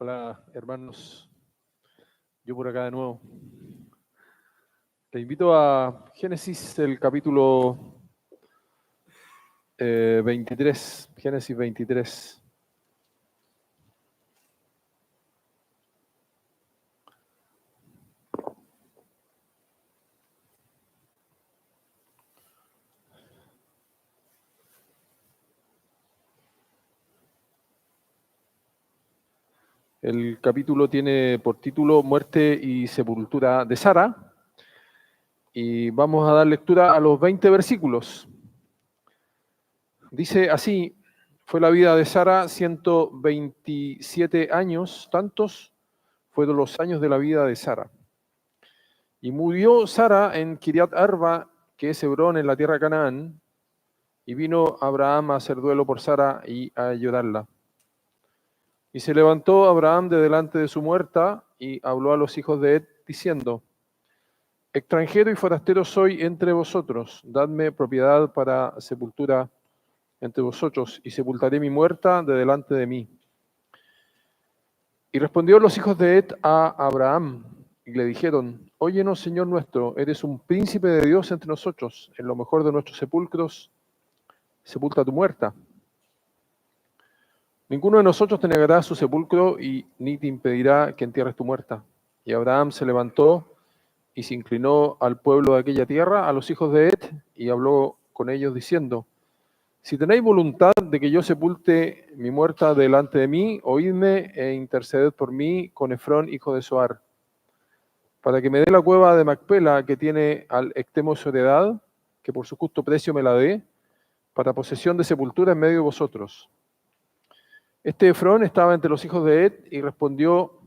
Hola, hermanos. Yo por acá de nuevo. Te invito a Génesis, el capítulo 23. Génesis 23. El capítulo tiene por título Muerte y sepultura de Sara. Y vamos a dar lectura a los 20 versículos. Dice así: fue la vida de Sara 127 años, tantos fueron los años de la vida de Sara. Y murió Sara en Kiriat Arba, que es Hebrón, en la tierra de Canaán, y vino Abraham a hacer duelo por Sara y a llorarla. Y se levantó Abraham de delante de su muerta y habló a los hijos de Het, diciendo: extranjero y forastero soy entre vosotros, dadme propiedad para sepultura entre vosotros, y sepultaré mi muerta de delante de mí. Y respondió los hijos de Het a Abraham, y le dijeron: óyenos, Señor nuestro, eres un príncipe de Dios entre nosotros, en lo mejor de nuestros sepulcros, sepulta tu muerta. Ninguno de nosotros te negará su sepulcro, y ni te impedirá que entierres tu muerta. Y Abraham se levantó y se inclinó al pueblo de aquella tierra, a los hijos de Het, y habló con ellos diciendo: si tenéis voluntad de que yo sepulte mi muerta delante de mí, oídme e interceded por mí con Efrón, hijo de Zoar, para que me dé la cueva de Macpela que tiene al extremo de su heredad, que por su justo precio me la dé, para posesión de sepultura en medio de vosotros. Este Efrón estaba entre los hijos de Het, y respondió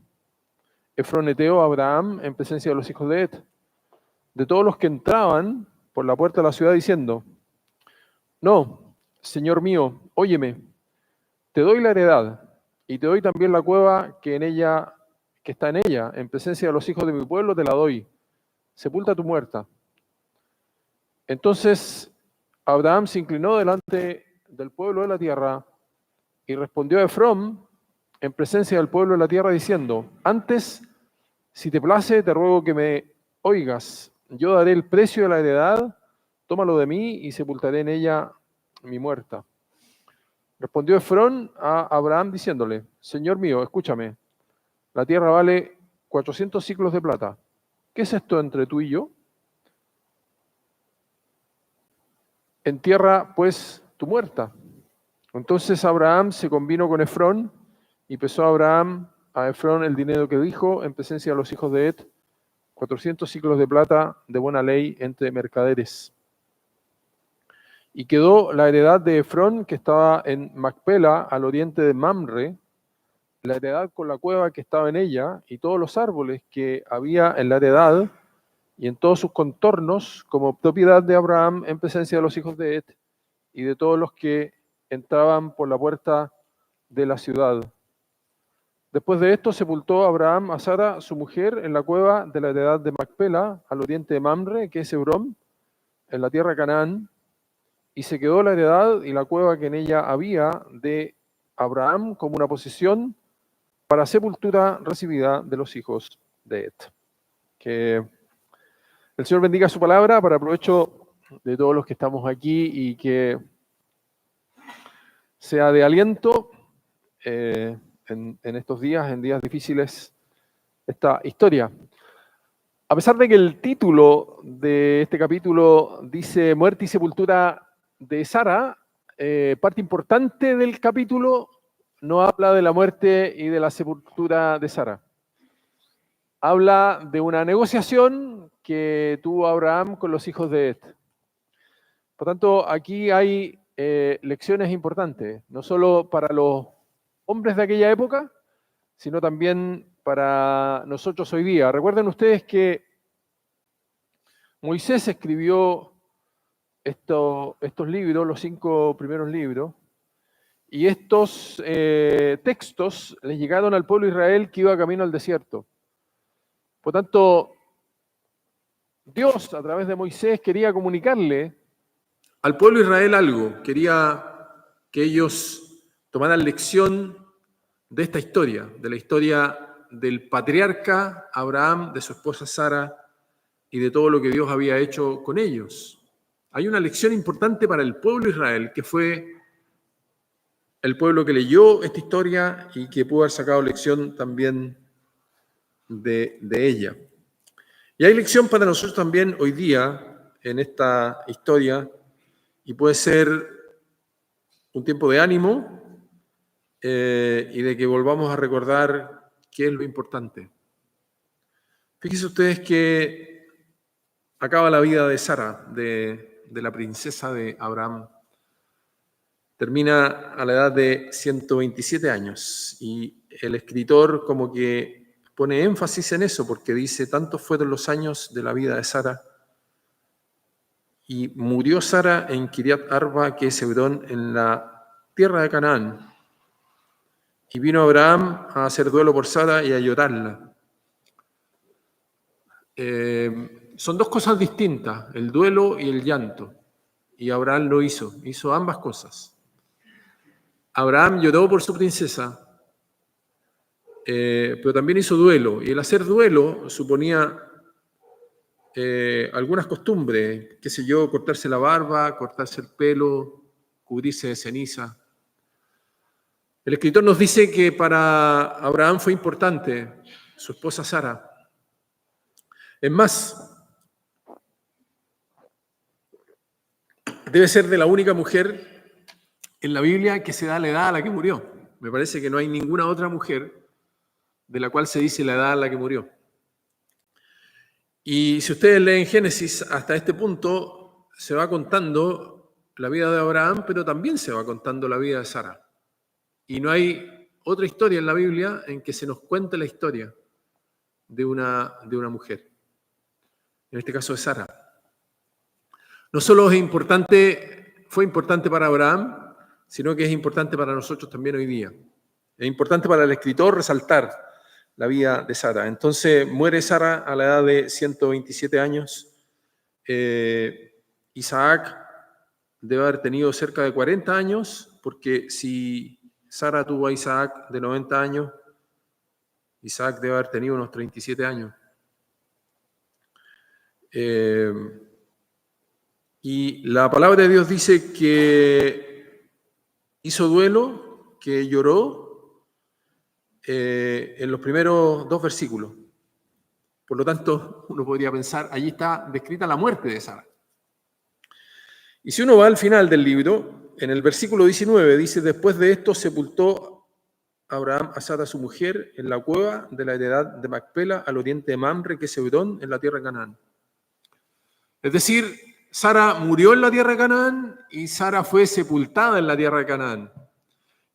Efrón heteo a Abraham en presencia de los hijos de Het, de todos los que entraban por la puerta de la ciudad, diciendo: no, Señor mío, óyeme, te doy la heredad, y te doy también la cueva que está en ella, en presencia de los hijos de mi pueblo te la doy, sepulta tu muerta. Entonces Abraham se inclinó delante del pueblo de la tierra, y respondió a Efrón en presencia del pueblo de la tierra, diciendo: antes, si te place, te ruego que me oigas, yo daré el precio de la heredad, tómalo de mí, y sepultaré en ella mi muerta. Respondió Efrón a Abraham diciéndole: Señor mío, escúchame, la tierra vale 400 siclos de plata. ¿Qué es esto entre tú y yo? Entierra pues tu muerta. Entonces Abraham se convino con Efrón, y pesó Abraham a Efrón el dinero que dijo en presencia de los hijos de Het, 400 siclos de plata de buena ley entre mercaderes. Y quedó la heredad de Efrón, que estaba en Macpela, al oriente de Mamre, la heredad con la cueva que estaba en ella, y todos los árboles que había en la heredad, y en todos sus contornos, como propiedad de Abraham en presencia de los hijos de Het, y de todos los que entraban por la puerta de la ciudad. Después de esto sepultó Abraham a Sara, su mujer, en la cueva de la heredad de Macpela, al oriente de Mamre, que es Hebrón, en la tierra de Canaán, y se quedó la heredad y la cueva que en ella había de Abraham como una posesión para sepultura recibida de los hijos de Het. Que el Señor bendiga su palabra para provecho de todos los que estamos aquí, y que sea de aliento en estos días, en días difíciles, esta historia. A pesar de que el título de este capítulo dice Muerte y sepultura de Sara, parte importante del capítulo no habla de la muerte y de la sepultura de Sara. Habla de una negociación que tuvo Abraham con los hijos de Het. Por tanto, aquí hay lecciones importantes, no solo para los hombres de aquella época, sino también para nosotros hoy día. Recuerden ustedes que Moisés escribió estos libros, los 5 primeros libros, y estos textos les llegaron al pueblo de Israel que iba camino al desierto. Por tanto, Dios, a través de Moisés, quería comunicarle al pueblo de Israel algo. Quería que ellos tomaran lección de esta historia, de la historia del patriarca Abraham, de su esposa Sara y de todo lo que Dios había hecho con ellos. Hay una lección importante para el pueblo de Israel, que fue el pueblo que leyó esta historia y que pudo haber sacado lección también de ella. Y hay lección para nosotros también hoy día en esta historia, y puede ser un tiempo de ánimo y de que volvamos a recordar qué es lo importante. Fíjense ustedes que acaba la vida de Sara, de la princesa de Abraham. Termina a la edad de 127 años y el escritor como que pone énfasis en eso porque dice, tantos fueron los años de la vida de Sara y murió Sara en Kiriat Arba, que es Hebrón, en la tierra de Canaán. Y vino Abraham a hacer duelo por Sara y a llorarla. Son dos cosas distintas, el duelo y el llanto. Y Abraham lo hizo ambas cosas. Abraham lloró por su princesa, pero también hizo duelo. Y el hacer duelo suponía algunas costumbres, qué sé yo, cortarse la barba, cortarse el pelo, cubrirse de ceniza. El escritor nos dice que para Abraham fue importante su esposa Sara. Es más, debe ser de la única mujer en la Biblia que se da la edad a la que murió. Me parece que no hay ninguna otra mujer de la cual se dice la edad a la que murió. Y si ustedes leen Génesis hasta este punto, se va contando la vida de Abraham, pero también se va contando la vida de Sara. Y no hay otra historia en la Biblia en que se nos cuente la historia de una mujer. En este caso de Sara. No solo fue importante para Abraham, sino que es importante para nosotros también hoy día. Es importante para el escritor resaltar la vida de Sara. Entonces muere Sara a la edad de 127 años. Isaac debe haber tenido cerca de 40 años, porque si Sara tuvo a Isaac de 90 años, Isaac debe haber tenido unos 37 años. Y la palabra de Dios dice que hizo duelo, que lloró en los primeros 2 versículos. Por lo tanto, uno podría pensar, allí está descrita la muerte de Sara. Y si uno va al final del libro, en el versículo 19 dice, después de esto sepultó Abraham a Sara su mujer en la cueva de la heredad de Macpela al oriente de Mamre, que es Hebrón, en la tierra de Canaán. Es decir, Sara murió en la tierra de Canaán y Sara fue sepultada en la tierra de Canaán.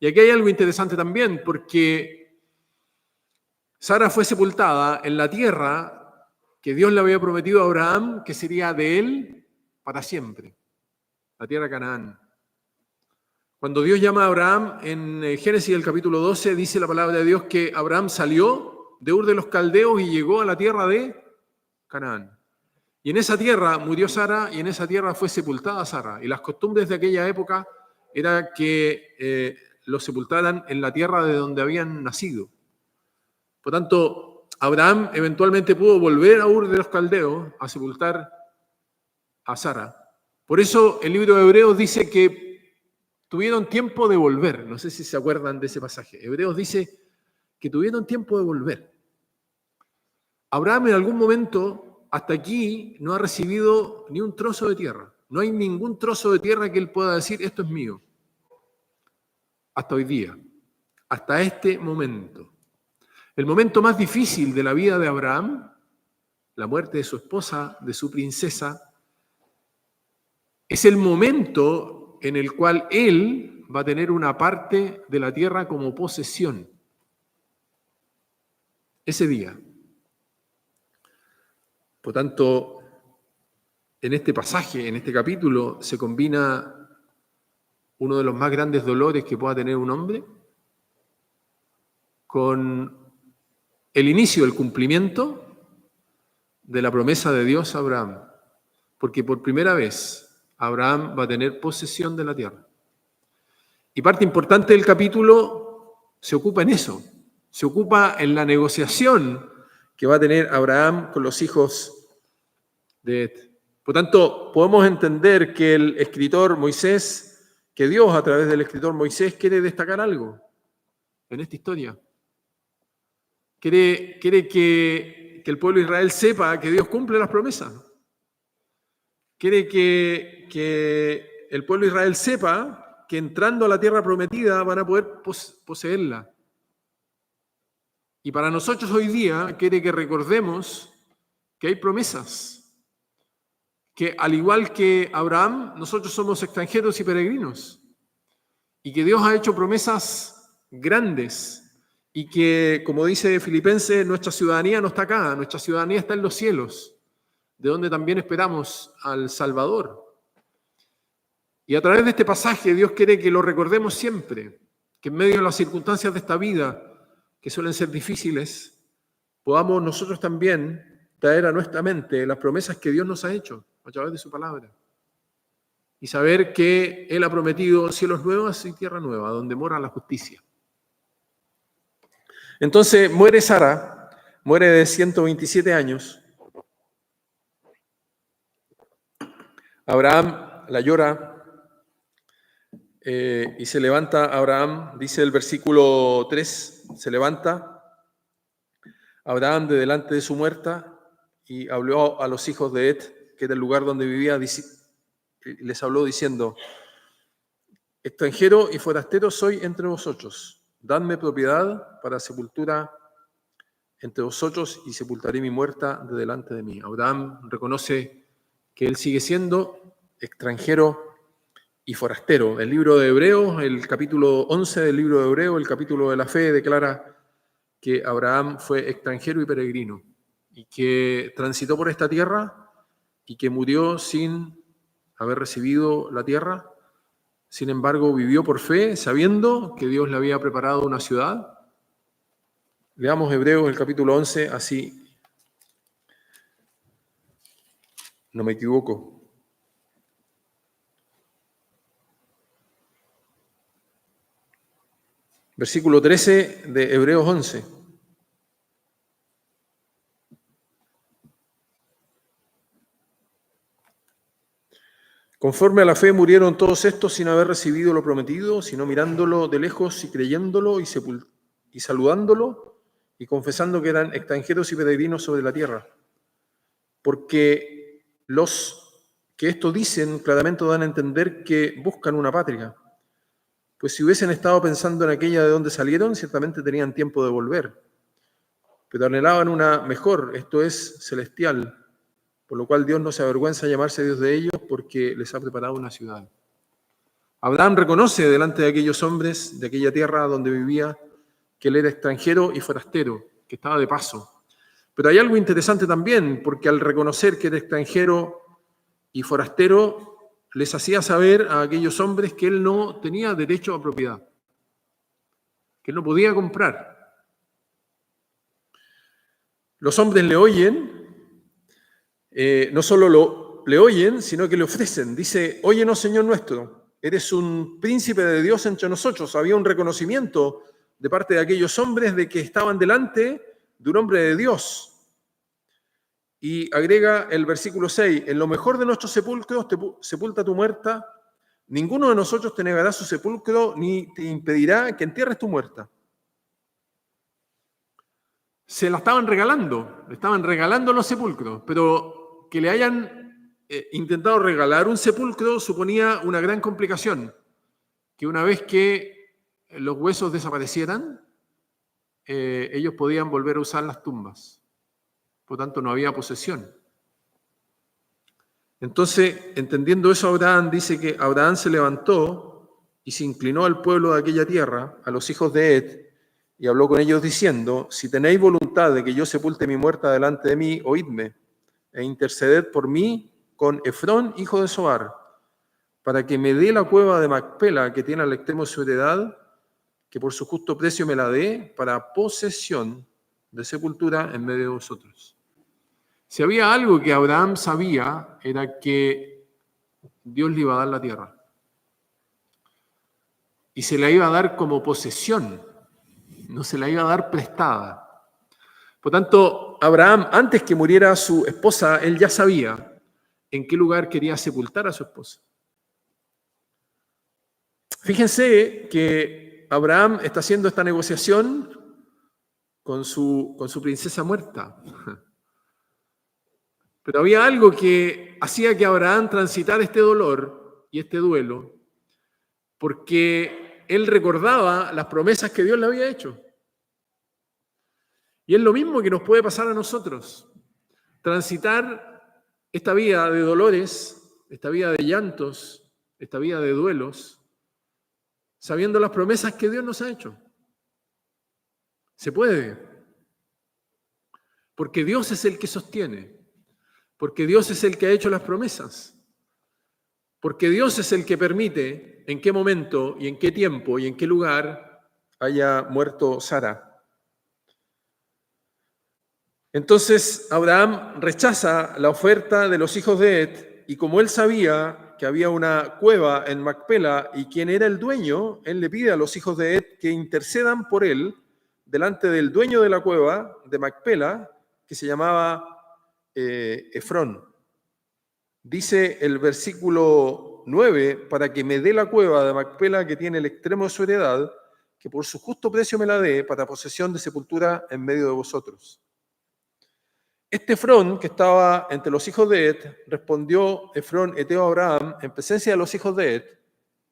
Y aquí hay algo interesante también, porque Sara fue sepultada en la tierra que Dios le había prometido a Abraham que sería de él para siempre, la tierra de Canaán. Cuando Dios llama a Abraham en Génesis el capítulo 12, dice la palabra de Dios que Abraham salió de Ur de los Caldeos y llegó a la tierra de Canaán. Y en esa tierra murió Sara y en esa tierra fue sepultada Sara. Y las costumbres de aquella época era que los sepultaran en la tierra de donde habían nacido. Por tanto, Abraham eventualmente pudo volver a Ur de los Caldeos a sepultar a Sara. Por eso el libro de Hebreos dice que tuvieron tiempo de volver. No sé si se acuerdan de ese pasaje. Hebreos dice que tuvieron tiempo de volver. Abraham en algún momento, hasta aquí, no ha recibido ni un trozo de tierra. No hay ningún trozo de tierra que él pueda decir, esto es mío. Hasta hoy día. Hasta este momento. El momento más difícil de la vida de Abraham, la muerte de su esposa, de su princesa, es el momento en el cual él va a tener una parte de la tierra como posesión. Ese día. Por tanto, en este pasaje, en este capítulo, se combina uno de los más grandes dolores que pueda tener un hombre con el inicio, el cumplimiento de la promesa de Dios a Abraham. Porque por primera vez Abraham va a tener posesión de la tierra. Y parte importante del capítulo se ocupa en eso, se ocupa en la negociación que va a tener Abraham con los hijos de Et. Por tanto, podemos entender que el escritor Moisés, que Dios a través del escritor Moisés quiere destacar algo en esta historia. Quiere que el pueblo de Israel sepa que Dios cumple las promesas. Quiere que el pueblo de Israel sepa que entrando a la tierra prometida van a poder poseerla. Y para nosotros hoy día quiere que recordemos que hay promesas. Que al igual que Abraham, nosotros somos extranjeros y peregrinos. Y que Dios ha hecho promesas grandes. Y que, como dice Filipenses, nuestra ciudadanía no está acá, nuestra ciudadanía está en los cielos, de donde también esperamos al Salvador. Y a través de este pasaje Dios quiere que lo recordemos siempre, que en medio de las circunstancias de esta vida, que suelen ser difíciles, podamos nosotros también traer a nuestra mente las promesas que Dios nos ha hecho a través de su palabra. Y saber que Él ha prometido cielos nuevos y tierra nueva, donde mora la justicia. Entonces muere Sara, muere de 127 años. Abraham la llora y se levanta Abraham, dice el versículo 3, se levanta Abraham de delante de su muerta y habló a los hijos de Et, que era el lugar donde vivía, les habló diciendo: extranjero y forastero soy entre vosotros. Dadme propiedad para sepultura entre vosotros y sepultaré mi muerta de delante de mí. Abraham reconoce que él sigue siendo extranjero y forastero. El libro de Hebreos, el capítulo 11 del libro de Hebreos, el capítulo de la fe, declara que Abraham fue extranjero y peregrino y que transitó por esta tierra y que murió sin haber recibido la tierra. Sin embargo, vivió por fe, sabiendo que Dios le había preparado una ciudad. Leamos Hebreos, el capítulo 11, así no me equivoco. Versículo 13 de Hebreos 11. Conforme a la fe murieron todos estos sin haber recibido lo prometido, sino mirándolo de lejos y creyéndolo y saludándolo y confesando que eran extranjeros y peregrinos sobre la tierra. Porque los que esto dicen claramente dan a entender que buscan una patria. Pues si hubiesen estado pensando en aquella de donde salieron, ciertamente tenían tiempo de volver. Pero anhelaban una mejor, esto es, celestial. Por lo cual Dios no se avergüenza de llamarse Dios de ellos porque les ha preparado una ciudad. Abraham reconoce delante de aquellos hombres de aquella tierra donde vivía que él era extranjero y forastero, que estaba de paso. Pero hay algo interesante también, porque al reconocer que era extranjero y forastero, les hacía saber a aquellos hombres que él no tenía derecho a propiedad, que él no podía comprar. Los hombres le oyen. No solo le oyen, sino que le ofrecen. Dice: óyenos, Señor nuestro, eres un príncipe de Dios entre nosotros. Había un reconocimiento de parte de aquellos hombres de que estaban delante de un hombre de Dios. Y agrega el versículo 6, en lo mejor de nuestros sepulcros sepulta tu muerta, ninguno de nosotros te negará su sepulcro ni te impedirá que entierres tu muerta. Se la estaban regalando, le estaban regalando los sepulcros, pero que le hayan intentado regalar un sepulcro suponía una gran complicación, que una vez que los huesos desaparecieran, ellos podían volver a usar las tumbas. Por tanto, no había posesión. Entonces, entendiendo eso, Abraham dice que Abraham se levantó y se inclinó al pueblo de aquella tierra, a los hijos de Et, y habló con ellos diciendo: si tenéis voluntad de que yo sepulte mi muerta delante de mí, oídme, e interceded por mí con Efrón, hijo de Zohar, para que me dé la cueva de Macpela, que tiene al extremo de su heredad, que por su justo precio me la dé, para posesión de sepultura en medio de vosotros. Si había algo que Abraham sabía, era que Dios le iba a dar la tierra. Y se la iba a dar como posesión. no se la iba a dar prestada. Por tanto, Abraham, antes que muriera su esposa, él ya sabía en qué lugar quería sepultar a su esposa. Fíjense que Abraham está haciendo esta negociación con su princesa muerta. Pero había algo que hacía que Abraham transitara este dolor y este duelo, porque él recordaba las promesas que Dios le había hecho. Y es lo mismo que nos puede pasar a nosotros. Transitar esta vida de dolores, esta vida de llantos, esta vida de duelos, sabiendo las promesas que Dios nos ha hecho. Se puede. Porque Dios es el que sostiene. Porque Dios es el que ha hecho las promesas. Porque Dios es el que permite en qué momento y en qué tiempo y en qué lugar haya muerto Sara. Entonces Abraham rechaza la oferta de los hijos de Het, y como él sabía que había una cueva en Macpela y quién era el dueño, él le pide a los hijos de Het que intercedan por él delante del dueño de la cueva de Macpela, que se llamaba Efrón. Dice el versículo 9, para que me dé la cueva de Macpela que tiene el extremo de su heredad, que por su justo precio me la dé para posesión de sepultura en medio de vosotros. Este Efrón, que estaba entre los hijos de Het, respondió Efrón eteo a Abraham en presencia de los hijos de Het,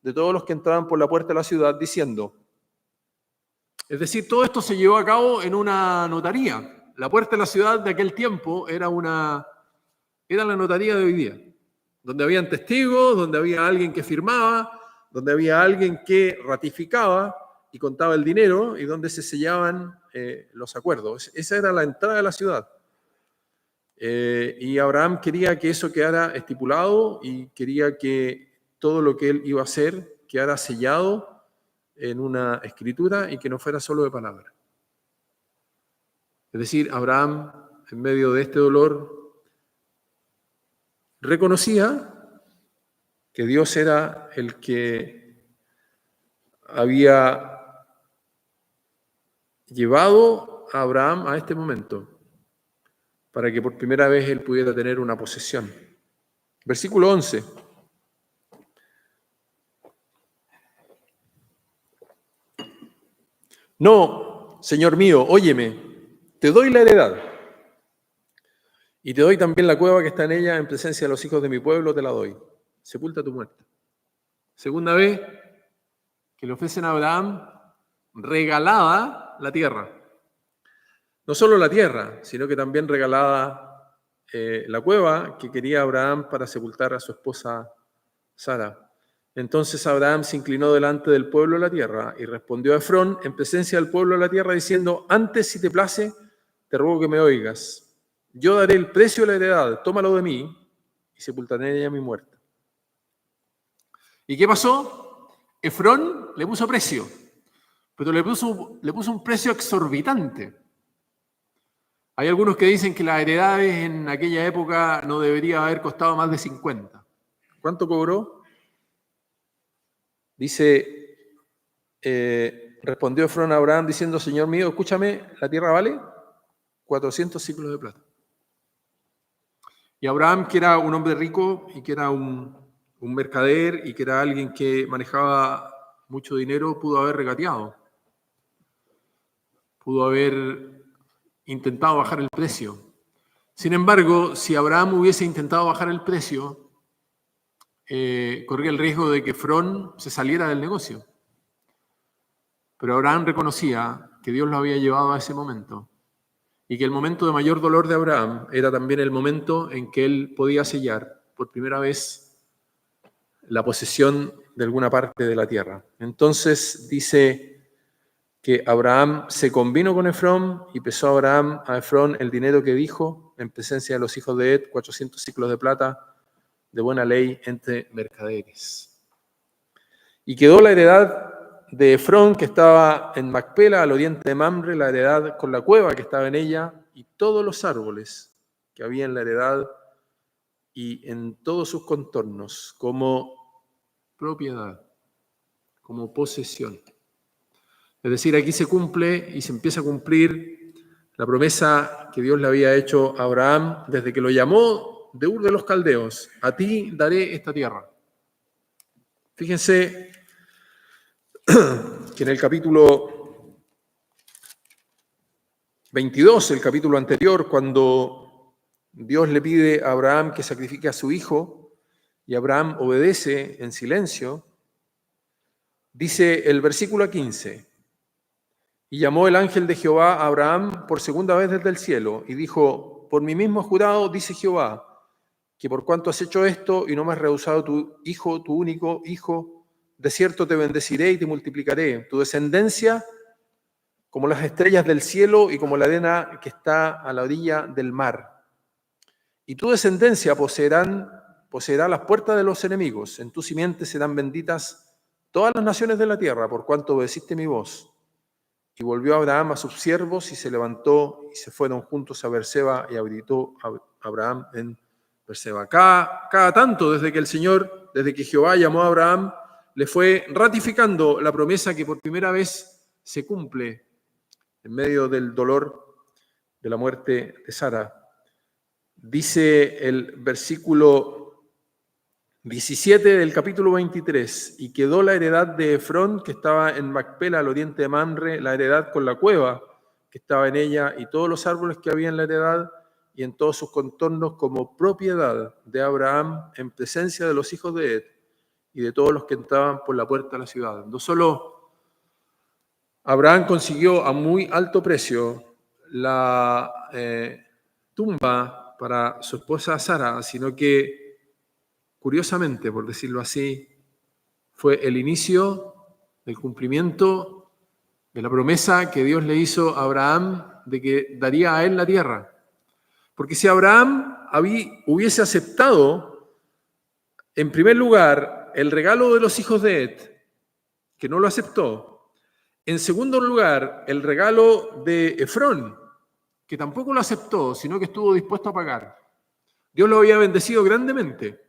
de todos los que entraban por la puerta de la ciudad, diciendo, es decir, todo esto se llevó a cabo en una notaría. La puerta de la ciudad de aquel tiempo era la notaría de hoy día, donde habían testigos, donde había alguien que firmaba, donde había alguien que ratificaba y contaba el dinero y donde se sellaban los acuerdos. Esa era la entrada de la ciudad. Y Abraham quería que eso quedara estipulado y quería que todo lo que él iba a hacer quedara sellado en una escritura y que no fuera solo de palabra. Es decir, Abraham, en medio de este dolor, reconocía que Dios era el que había llevado a Abraham a este momento, para que por primera vez él pudiera tener una posesión. Versículo 11. No, Señor mío, óyeme, te doy la heredad y te doy también la cueva que está en ella en presencia de los hijos de mi pueblo, te la doy. Sepulta tu muerte. Segunda vez que le ofrecen a Abraham regalada la tierra. No solo la tierra, sino que también regalada la cueva que quería Abraham para sepultar a su esposa Sara. Entonces Abraham se inclinó delante del pueblo de la tierra y respondió a Efrón en presencia del pueblo de la tierra diciendo, antes si te place, te ruego que me oigas. Yo daré el precio de la heredad, tómalo de mí y sepultaré en ella mi muerte. ¿Y qué pasó? Efrón le puso precio, pero le puso un precio exorbitante. Hay algunos que dicen que las heredades en aquella época no debería haber costado más de 50. ¿Cuánto cobró? Dice, respondió Efrón a Abraham diciendo, Señor mío, escúchame, la tierra vale 400 ciclos de plata. Y Abraham, que era un hombre rico y que era un mercader y que era alguien que manejaba mucho dinero, pudo haber regateado. Pudo haber intentado bajar el precio. Sin embargo, si Abraham hubiese intentado bajar el precio, corría el riesgo de que Efrón se saliera del negocio. Pero Abraham reconocía que Dios lo había llevado a ese momento y que el momento de mayor dolor de Abraham era también el momento en que él podía sellar por primera vez la posesión de alguna parte de la tierra. Entonces dice que Abraham se convino con Efrón y pesó a Efrón el dinero que dijo en presencia de los hijos de Het, 400 ciclos de plata de buena ley entre mercaderes. Y quedó la heredad de Efrón, que estaba en Macpela, al oriente de Mamre, la heredad con la cueva que estaba en ella, y todos los árboles que había en la heredad y en todos sus contornos, como propiedad, como posesión. Es decir, aquí se cumple y se empieza a cumplir la promesa que Dios le había hecho a Abraham desde que lo llamó de Ur de los Caldeos. A ti daré esta tierra. Fíjense que en el capítulo 22, el capítulo anterior, cuando Dios le pide a Abraham que sacrifique a su hijo y Abraham obedece en silencio, dice el versículo 15, y llamó el ángel de Jehová a Abraham por segunda vez desde el cielo y dijo, por mí mismo he jurado, dice Jehová, que por cuanto has hecho esto y no me has rehusado tu hijo, tu único hijo, de cierto te bendeciré y te multiplicaré. Tu descendencia como las estrellas del cielo y como la arena que está a la orilla del mar. Y tu descendencia poseerá las puertas de los enemigos. En tu simiente serán benditas todas las naciones de la tierra, por cuanto obedeciste mi voz. Y volvió Abraham a sus siervos y se levantó y se fueron juntos a Berseba y habitó Abraham en Berseba. Cada tanto, desde que Jehová llamó a Abraham, le fue ratificando la promesa que por primera vez se cumple en medio del dolor de la muerte de Sara. Dice el versículo 17 del capítulo 23, y quedó la heredad de Efrón, que estaba en Macpela, al oriente de Mamre, la heredad con la cueva que estaba en ella, y todos los árboles que había en la heredad, y en todos sus contornos, como propiedad de Abraham, en presencia de los hijos de Ed, y de todos los que entraban por la puerta de la ciudad. No solo Abraham consiguió a muy alto precio la tumba para su esposa Sara, sino que, curiosamente, por decirlo así, fue el inicio del cumplimiento de la promesa que Dios le hizo a Abraham de que daría a él la tierra. Porque si Abraham hubiese aceptado, en primer lugar, el regalo de los hijos de Ed, que no lo aceptó, en segundo lugar, el regalo de Efrón, que tampoco lo aceptó, sino que estuvo dispuesto a pagar. Dios lo había bendecido grandemente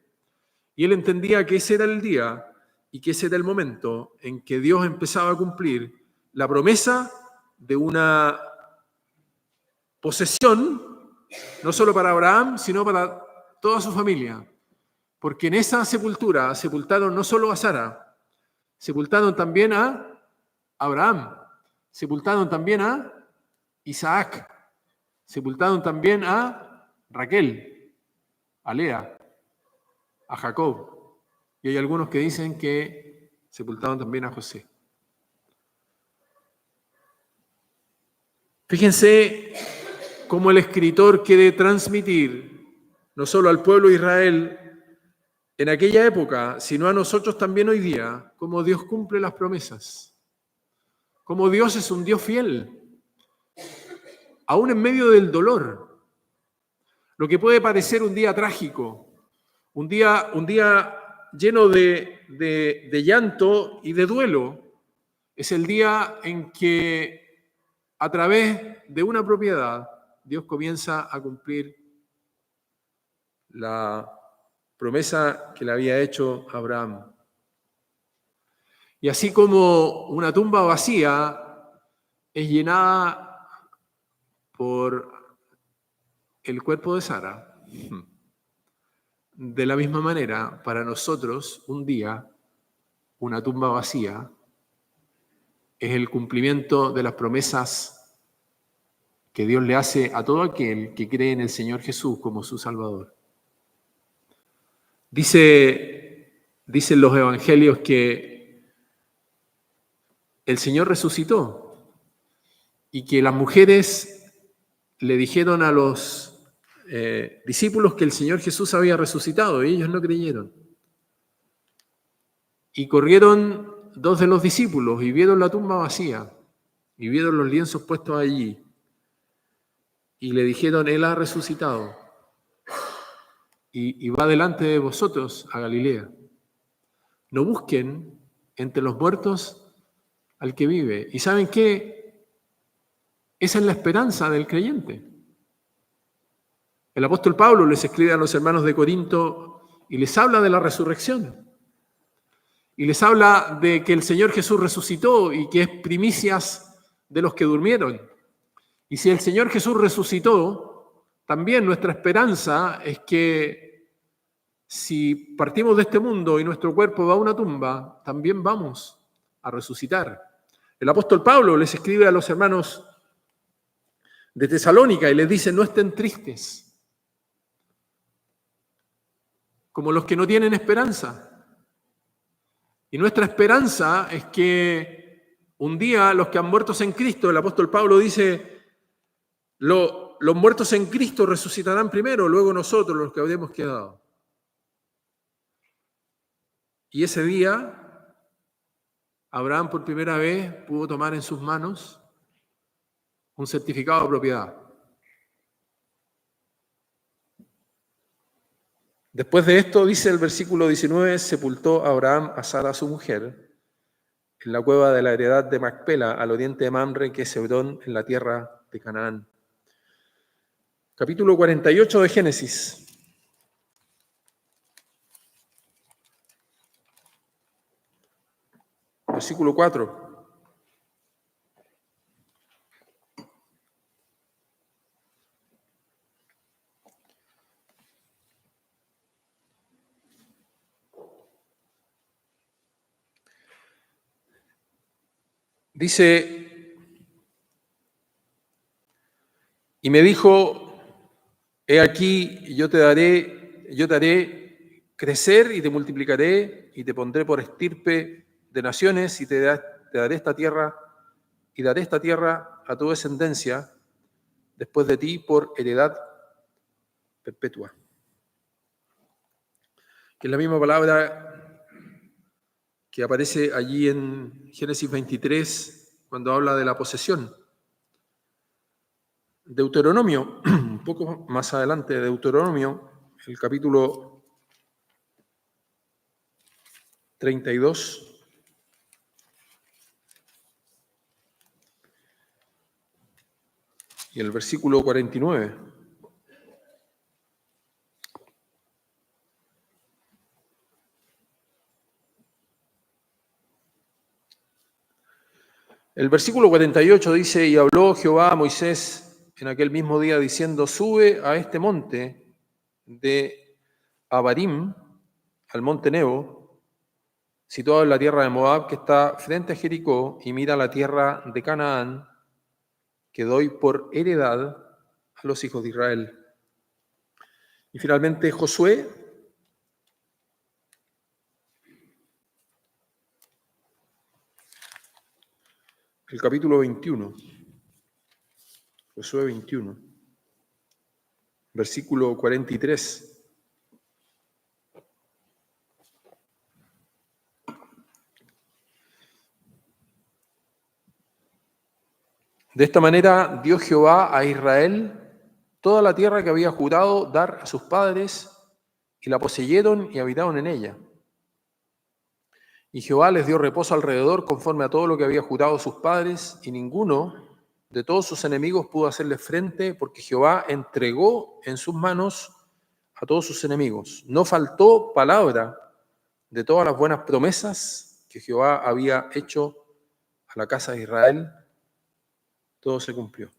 y él entendía que ese era el día y que ese era el momento en que Dios empezaba a cumplir la promesa de una posesión, no solo para Abraham, sino para toda su familia. Porque en esa sepultura sepultaron no solo a Sara, sepultaron también a Abraham, sepultaron también a Isaac, sepultaron también a Raquel, a Lea, a Jacob. Y hay algunos que dicen que sepultaron también a José. Fíjense cómo el escritor quiere transmitir no solo al pueblo de Israel en aquella época, sino a nosotros también hoy día, cómo Dios cumple las promesas, cómo Dios es un Dios fiel, aún en medio del dolor. Lo que puede parecer un día trágico, un día lleno de llanto y de duelo, es el día en que a través de una propiedad Dios comienza a cumplir la promesa que le había hecho a Abraham. Y así como una tumba vacía es llenada por el cuerpo de Sara, de la misma manera, para nosotros, un día, una tumba vacía es el cumplimiento de las promesas que Dios le hace a todo aquel que cree en el Señor Jesús como su Salvador. Dicen los evangelios que el Señor resucitó y que las mujeres le dijeron a los discípulos que el Señor Jesús había resucitado y ellos no creyeron. Y corrieron dos de los discípulos y vieron la tumba vacía y vieron los lienzos puestos allí y le dijeron, Él ha resucitado y va delante de vosotros a Galilea. No busquen entre los muertos al que vive. ¿Y saben qué? Esa es la esperanza del creyente. El apóstol Pablo les escribe a los hermanos de Corinto y les habla de la resurrección. Y les habla de que el Señor Jesús resucitó y que es primicias de los que durmieron. Y si el Señor Jesús resucitó, también nuestra esperanza es que si partimos de este mundo y nuestro cuerpo va a una tumba, también vamos a resucitar. El apóstol Pablo les escribe a los hermanos de Tesalónica y les dice: no estén tristes, como los que no tienen esperanza. Y nuestra esperanza es que un día los que han muerto en Cristo, el apóstol Pablo dice, los muertos en Cristo resucitarán primero, luego nosotros los que habremos quedado. Y ese día, Abraham por primera vez pudo tomar en sus manos un certificado de propiedad. Después de esto, dice el versículo 19, sepultó Abraham a Sara su mujer en la cueva de la heredad de Macpela, al oriente de Mamre, que es Hebrón, en la tierra de Canaán. Capítulo 48 de Génesis. Versículo 4. Dice, y me dijo, he aquí, yo te haré crecer y te multiplicaré y te pondré por estirpe de naciones y te daré esta tierra y daré esta tierra a tu descendencia después de ti por heredad perpetua. Que es la misma palabra que aparece allí en Génesis 23 cuando habla de la posesión. Deuteronomio, un poco más adelante, Deuteronomio, el capítulo 32. Y el versículo 49. El versículo 48 dice, y habló Jehová a Moisés en aquel mismo día diciendo, sube a este monte de Abarim, al monte Nebo, situado en la tierra de Moab, que está frente a Jericó, y mira la tierra de Canaán, que doy por heredad a los hijos de Israel. Y finalmente Josué, el capítulo 21, Josué 21, versículo 43. De esta manera dio Jehová a Israel toda la tierra que había jurado dar a sus padres, y la poseyeron y habitaron en ella. Y Jehová les dio reposo alrededor conforme a todo lo que había jurado a sus padres, y ninguno de todos sus enemigos pudo hacerle frente, porque Jehová entregó en sus manos a todos sus enemigos. No faltó palabra de todas las buenas promesas que Jehová había hecho a la casa de Israel. Todo se cumplió.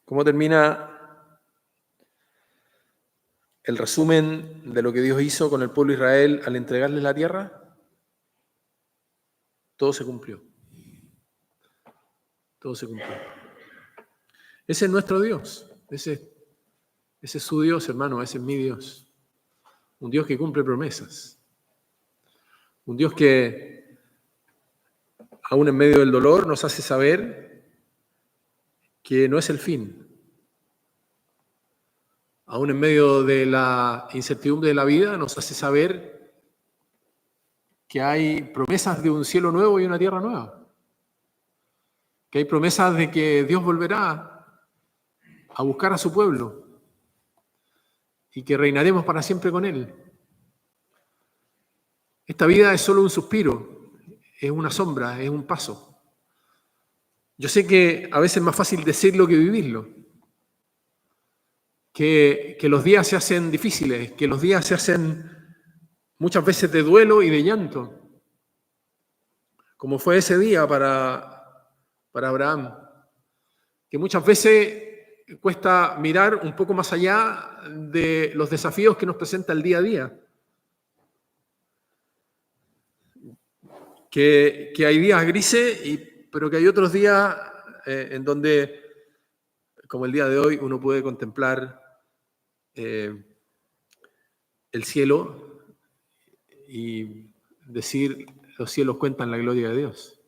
¿Cómo termina el resumen de lo que Dios hizo con el pueblo de Israel al entregarles la tierra? Todo se cumplió. Todo se cumplió. Ese es nuestro Dios. Ese es su Dios, hermano. Ese es mi Dios. Un Dios que cumple promesas. Un Dios que, aún en medio del dolor, nos hace saber que no es el fin. Aún en medio de la incertidumbre de la vida, nos hace saber que hay promesas de un cielo nuevo y una tierra nueva. Que hay promesas de que Dios volverá a buscar a su pueblo y que reinaremos para siempre con Él. Esta vida es solo un suspiro, es una sombra, es un paso. Yo sé que a veces es más fácil decirlo que vivirlo. Que los días se hacen difíciles, que los días se hacen muchas veces de duelo y de llanto, como fue ese día para Abraham, que muchas veces cuesta mirar un poco más allá de los desafíos que nos presenta el día a día. Que hay días grises, pero que hay otros días en donde, como el día de hoy, uno puede contemplar el cielo y decir, los cielos cuentan la gloria de Dios.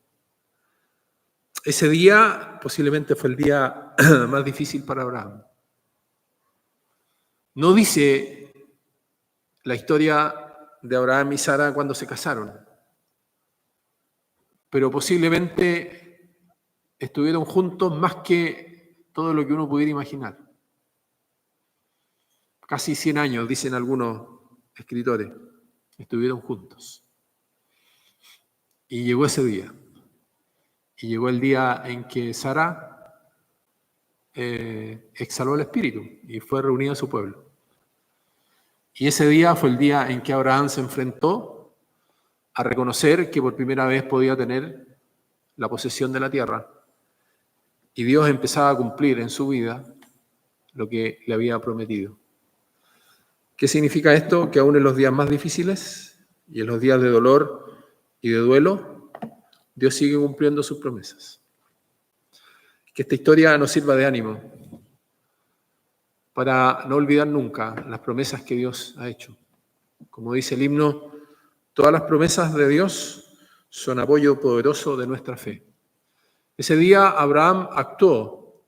Ese día posiblemente fue el día más difícil para Abraham. No dice la historia de Abraham y Sara cuando se casaron, pero posiblemente estuvieron juntos más que todo lo que uno pudiera imaginar. Casi 100 años, dicen algunos escritores, estuvieron juntos. Y llegó ese día. Y llegó el día en que Sara exhaló el espíritu y fue reunida a su pueblo. Y ese día fue el día en que Abraham se enfrentó a reconocer que por primera vez podía tener la posesión de la tierra. Y Dios empezaba a cumplir en su vida lo que le había prometido. ¿Qué significa esto? Que aún en los días más difíciles y en los días de dolor y de duelo, Dios sigue cumpliendo sus promesas. Que esta historia nos sirva de ánimo para no olvidar nunca las promesas que Dios ha hecho. Como dice el himno, todas las promesas de Dios son apoyo poderoso de nuestra fe. Ese día Abraham actuó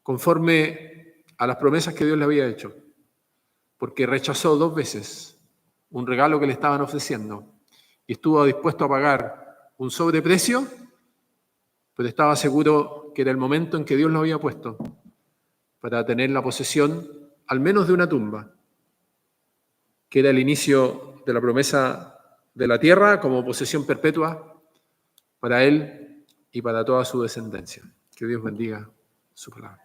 conforme a las promesas que Dios le había hecho, porque rechazó 2 veces un regalo que le estaban ofreciendo y estuvo dispuesto a pagar un sobreprecio, pero estaba seguro que era el momento en que Dios lo había puesto para tener la posesión al menos de una tumba, que era el inicio de la promesa de la tierra como posesión perpetua para él y para toda su descendencia. Que Dios bendiga su palabra.